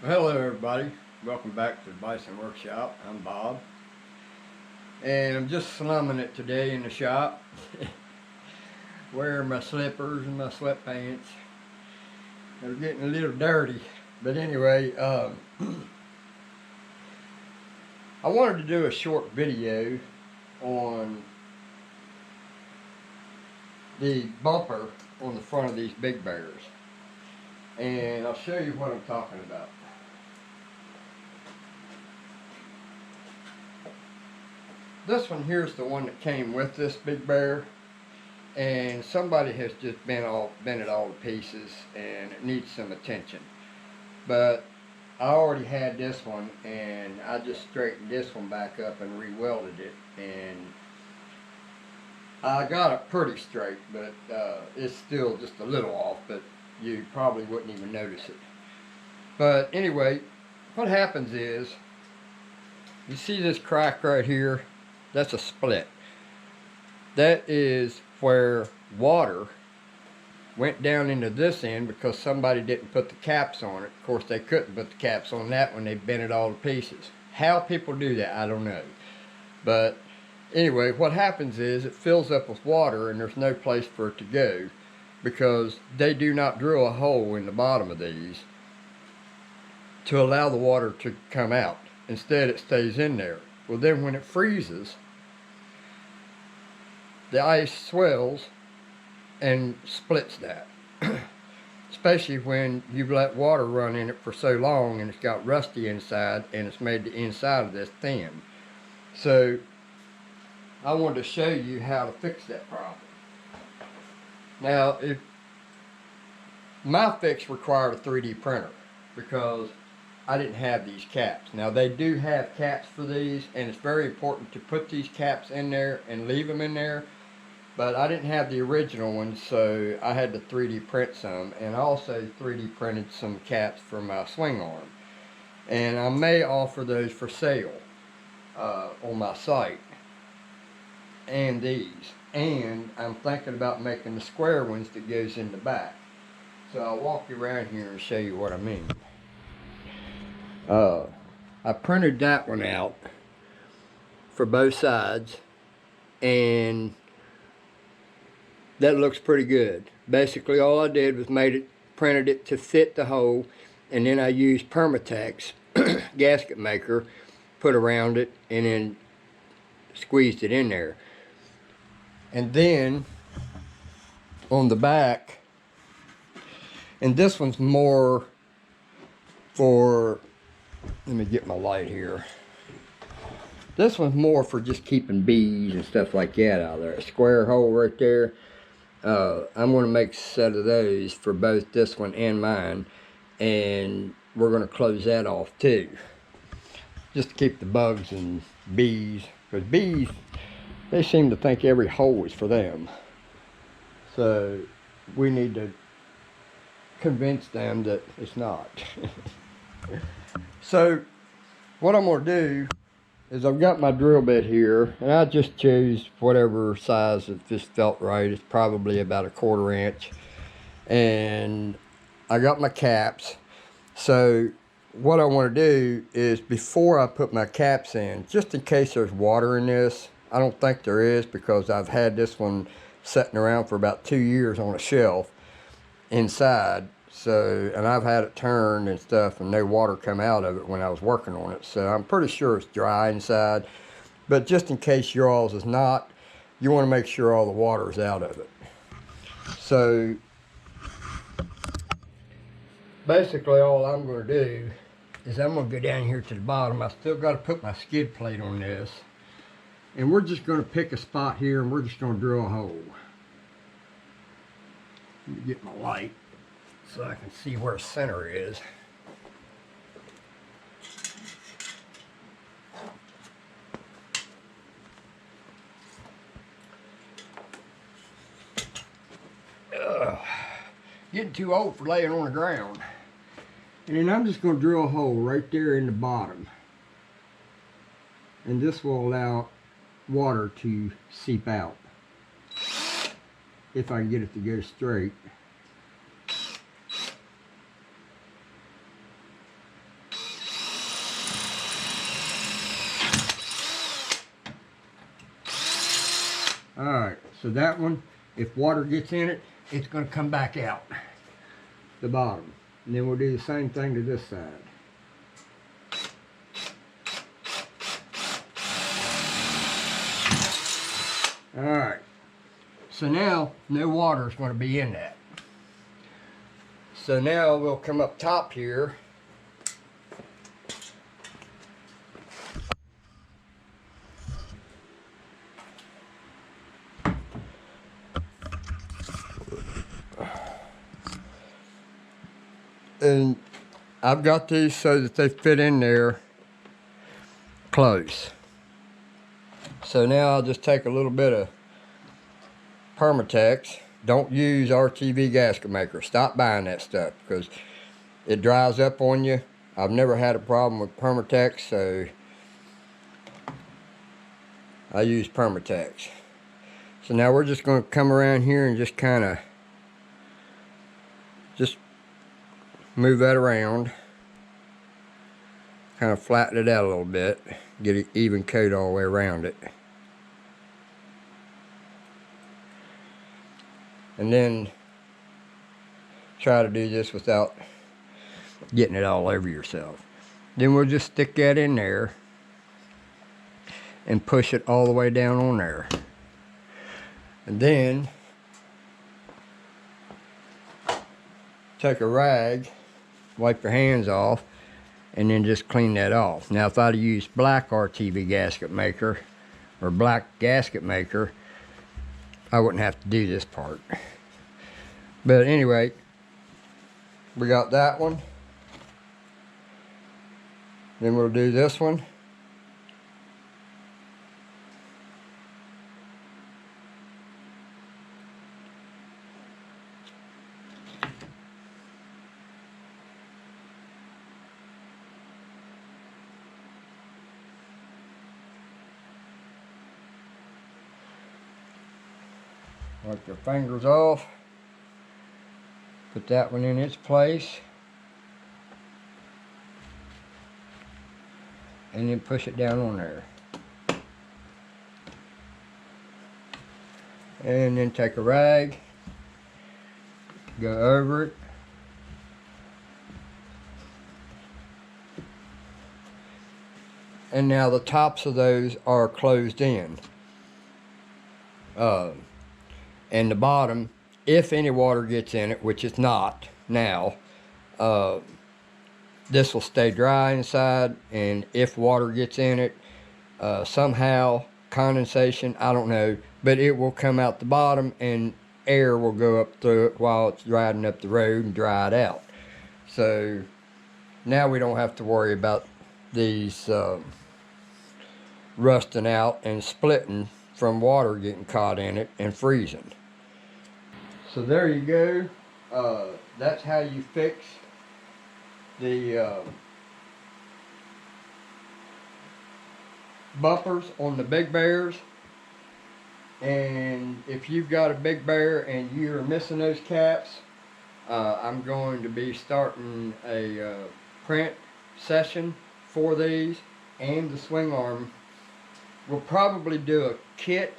Hello everybody, welcome back to the Bison Workshop. I'm Bob, and I'm just slumming it today in the shop, wearing my slippers and my sweatpants. They're getting a little dirty, but anyway, I wanted to do a short video on the bumper on the front of these big bears, and I'll show you what I'm talking about. This one here is the one that came with this big bear, and somebody has just bent it all to pieces, and it needs some attention. But I already had this one, and I just straightened this one back up and re-welded it, and I got it pretty straight, but it's still just a little off, but you probably wouldn't even notice it. But anyway, what happens is, you see this crack right here? That's a split. That is where water went down into this end because somebody didn't put the caps on it. Of course, they couldn't put the caps on that when they bent it all to pieces. How people do that, I don't know. But anyway, what happens is it fills up with water and there's no place for it to go because they do not drill a hole in the bottom of these to allow the water to come out. Instead, it stays in there. Well, then when it freezes, the ice swells and splits that. Especially when you've let water run in it for so long and it's got rusty inside and it's made the inside of this thin. So I wanted to show you how to fix that problem. Now, my fix required a 3D printer because I didn't have these caps. Now they do have caps for these, and it's very important to put these caps in there and leave them in there, but I didn't have the original ones, so I had to 3D print some, and I also 3D printed some caps for my swing arm, and I may offer those for sale on my site, and these, and I'm thinking about making the square ones that goes in the back. So I'll walk you around here and show you what I mean. I printed that one out for both sides, and that looks pretty good. Basically all I did was printed it to fit the hole, and then I used Permatex gasket maker, put around it, and then squeezed it in there. And then on the back, and this one's more for, let me get my light here. This one's more for just keeping bees and stuff like that out there. A square hole right there. I'm going to make a set of those for both this one and mine. And we're going to close that off too. Just to keep the bugs and bees. Because bees, they seem to think every hole is for them. So we need to convince them that it's not. So what I'm going to do is I've got my drill bit here, and I just chose whatever size that just felt right. It's probably about a 1/4 inch, and I got my caps. So what I want to do is, before I put my caps in, just in case there's water in this, I don't think there is because I've had this one sitting around for about 2 years on a shelf inside. So, and I've had it turned and stuff, and no water come out of it when I was working on it. So I'm pretty sure it's dry inside. But just in case yours is not, you want to make sure all the water is out of it. So basically all I'm going to do is I'm going to go down here to the bottom. I still got to put my skid plate on this. And we're just going to pick a spot here, and we're just going to drill a hole. Let me get my light so I can see where center is. Getting too old for laying on the ground. And then I'm just going to drill a hole right there in the bottom. And this will allow water to seep out, if I can get it to go straight. So that one, if water gets in it, it's going to come back out the bottom. And then we'll do the same thing to this side. Alright, so now no water is going to be in that. So now we'll come up top here. And I've got these so that they fit in there close. So now I'll just take a little bit of Permatex. Don't use RTV gasket maker. Stop buying that stuff because it dries up on you. I've never had a problem with Permatex, so I use Permatex. So now we're just going to come around here and just kind of just move that around. Kind of flatten it out a little bit. Get an even coat all the way around it. And then try to do this without getting it all over yourself. Then we'll just stick that in there and push it all the way down on there. And then take a rag, wipe your hands off, and then just clean that off. Now if I'd used black RTV gasket maker or black gasket maker, I wouldn't have to do this part. But anyway, we got that one. Then we'll do this one. Wipe your fingers off. Put that one in its place. And then push it down on there. And then take a rag. Go over it. And now the tops of those are closed in. And the bottom, if any water gets in it, which it's not now, this will stay dry inside, and if water gets in it, somehow, condensation, I don't know, but it will come out the bottom and air will go up through it while it's riding up the road and dry it out. So now we don't have to worry about these rusting out and splitting from water getting caught in it and freezing. So there you go. That's how you fix the bumpers on the Big Bears. And if you've got a Big Bear and you're missing those caps, I'm going to be starting a print session for these and the swing arm. We'll probably do a kit,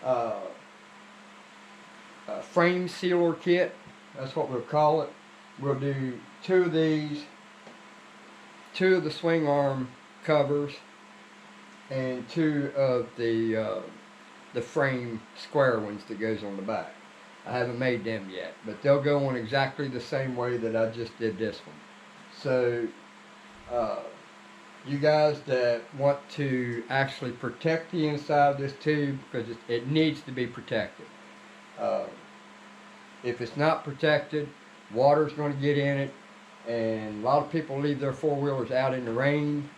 a frame sealer kit, that's what we'll call it. We'll do 2 of these, 2 of the swing arm covers, and 2 of the frame square ones that goes on the back. I haven't made them yet, but they'll go on exactly the same way that I just did this one. So you guys that want to actually protect the inside of this tube, because it needs to be protected. If it's not protected, water's going to get in it, and a lot of people leave their four-wheelers out in the rain.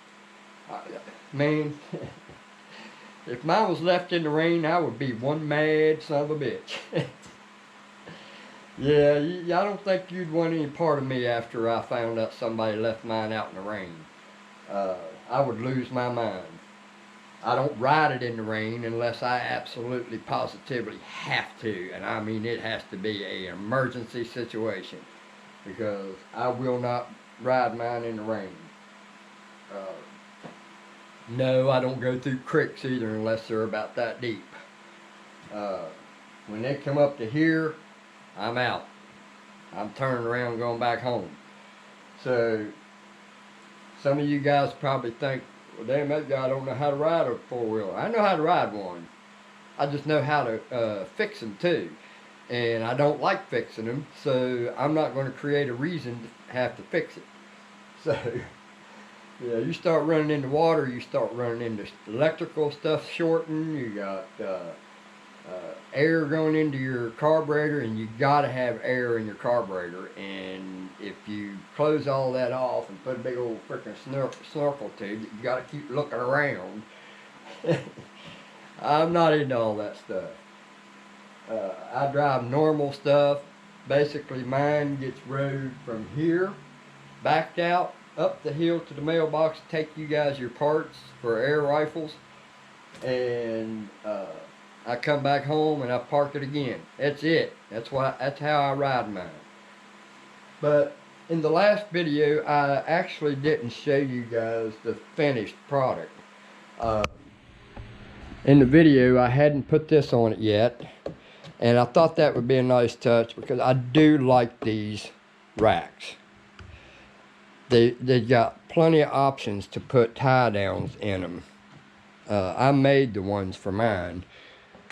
Man, if mine was left in the rain, I would be one mad son of a bitch. Yeah, I don't think you'd want any part of me after I found out somebody left mine out in the rain. I would lose my mind. I don't ride it in the rain unless I absolutely positively have to, and I mean it has to be an emergency situation, because I will not ride mine in the rain. No, I don't go through creeks either unless they're about that deep. When they come up to here, I'm out. I'm turning around going back home. So some of you guys probably think, well, damn, that guy don't know how to ride a four-wheeler. I know how to ride one. I just know how to fix them too. And I don't like fixing them, so I'm not going to create a reason to have to fix it. So, yeah, you start running into water, you start running into electrical stuff shorting, you got air going into your carburetor, and you got to have air in your carburetor. And if you close all that off and put a big old freaking snorkel tube, you got to keep looking around. I'm not into all that stuff. I drive normal stuff. Basically, mine gets rode from here, backed out, up the hill to the mailbox, take you guys your parts for air rifles, and I come back home and I park it again. That's it. That's how I ride mine. But in the last video, I actually didn't show you guys the finished product. In the video, I hadn't put this on it yet. And I thought that would be a nice touch because I do like these racks. They got plenty of options to put tie downs in them. I made the ones for mine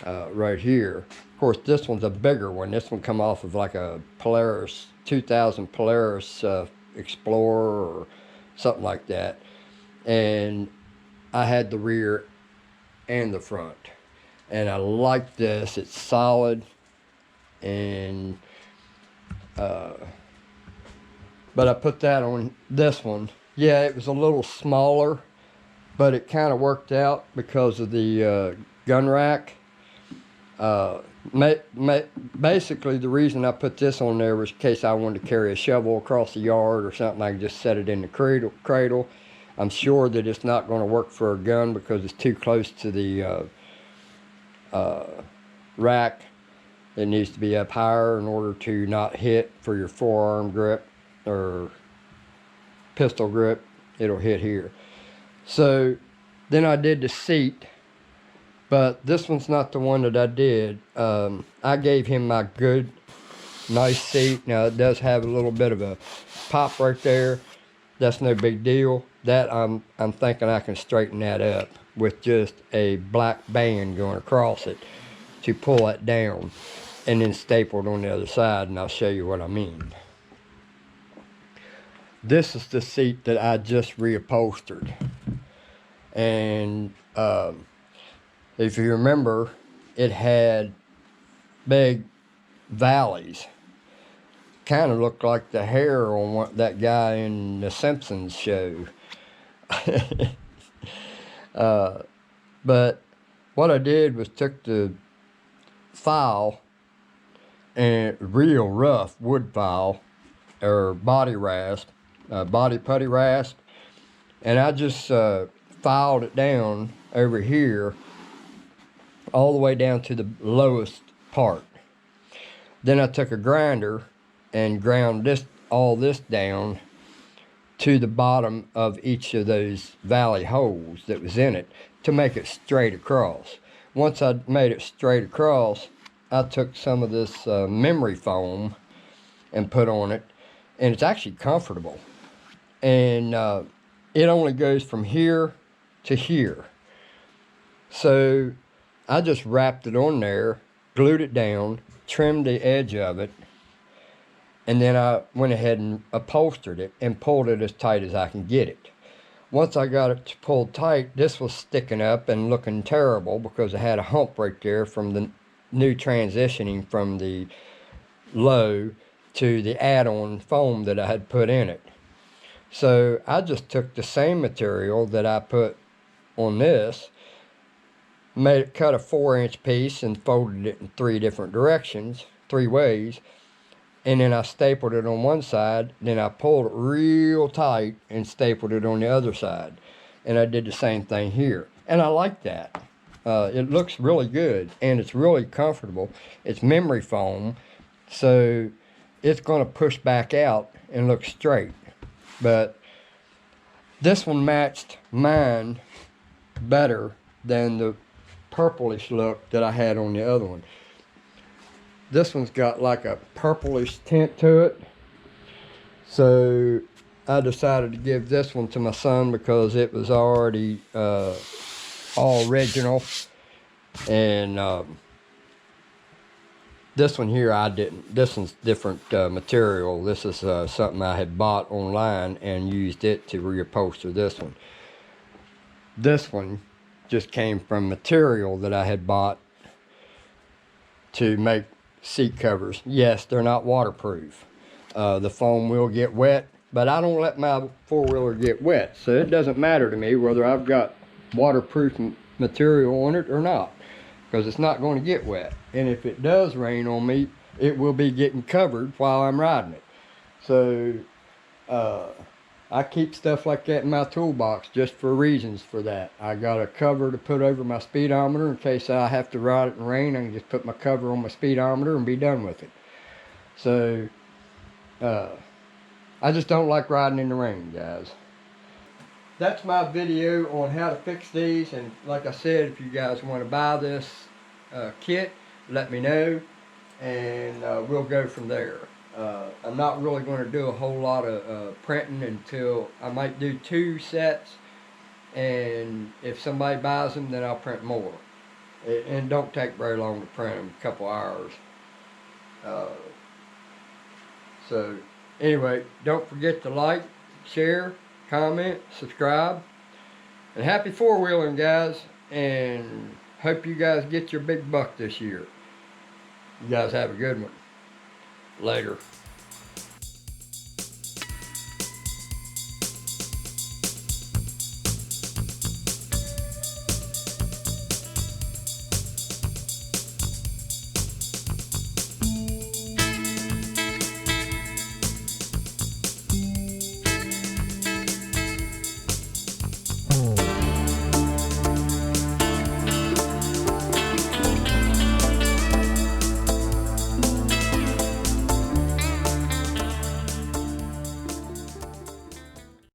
right here. Of course, this one's a bigger one. This one come off of like a Polaris 2000 Polaris Explorer or something like that. And I had the rear and the front. And I like this. It's solid, and but I put that on this one. Yeah, it was a little smaller, but it kind of worked out because of the gun rack. Basically, the reason I put this on there was in case I wanted to carry a shovel across the yard or something. I could just set it in the cradle. I'm sure that it's not going to work for a gun because it's too close to the rack. It needs to be up higher in order to not hit for your forearm grip or pistol grip. It'll hit here. So then I did the seat, but this one's not the one that I did. I gave him my good, nice seat. Now it does have a little bit of a pop right there. That's no big deal. That I'm thinking I can straighten that up with just a black band going across it to pull that down, and then stapled on the other side, and I'll show you what I mean. This is the seat that I just reupholstered, and if you remember, it had big valleys. Kind of looked like the hair on that guy in the Simpsons show. But what I did was took the file, and real rough wood file or body rasp, body putty rasp, and I just filed it down over here all the way down to the lowest part. Then I took a grinder and ground all this down to the bottom of each of those valley holes that was in it to make it straight across. Once I made it straight across, I took some of this memory foam and put on it, and it's actually comfortable. And it only goes from here to here. So I just wrapped it on there, glued it down, trimmed the edge of it, and then I went ahead and upholstered it and pulled it as tight as I can get it. Once I got it pulled tight, this was sticking up and looking terrible because it had a hump right there from the new transitioning from the low to the add-on foam that I had put in it. So I just took the same material that I put on this, cut a 4-inch piece and folded it in 3 different directions, 3 ways, and then I stapled it on one side, then I pulled it real tight and stapled it on the other side. And I did the same thing here. And I like that. It looks really good, and it's really comfortable. It's memory foam, so it's going to push back out and look straight. But this one matched mine better than the purplish look that I had on the other one. This one's got like a purplish tint to it. So I decided to give this one to my son because it was already all original. And this one here I didn't. This one's different material. This is something I had bought online and used it to reupholster this one. This one just came from material that I had bought to make seat covers. Yes, they're not waterproof. The foam will get wet, but I don't let my four-wheeler get wet, so it doesn't matter to me whether I've got waterproof material on it or not, because it's not going to get wet. And if it does rain on me, it will be getting covered while I'm riding it. So I keep stuff like that in my toolbox just for reasons for that. I got a cover to put over my speedometer in case I have to ride it in rain. I can just put my cover on my speedometer and be done with it. So I just don't like riding in the rain, guys. That's my video on how to fix these, and like I said, if you guys want to buy this kit, let me know, and we'll go from there. I'm not really going to do a whole lot of printing until I might do 2 sets, and if somebody buys them, then I'll print more. And don't take very long to print them, a couple hours. So anyway, don't forget to like, share, comment, subscribe, and happy four-wheeling, guys, and hope you guys get your big buck this year. You guys have a good one. Later.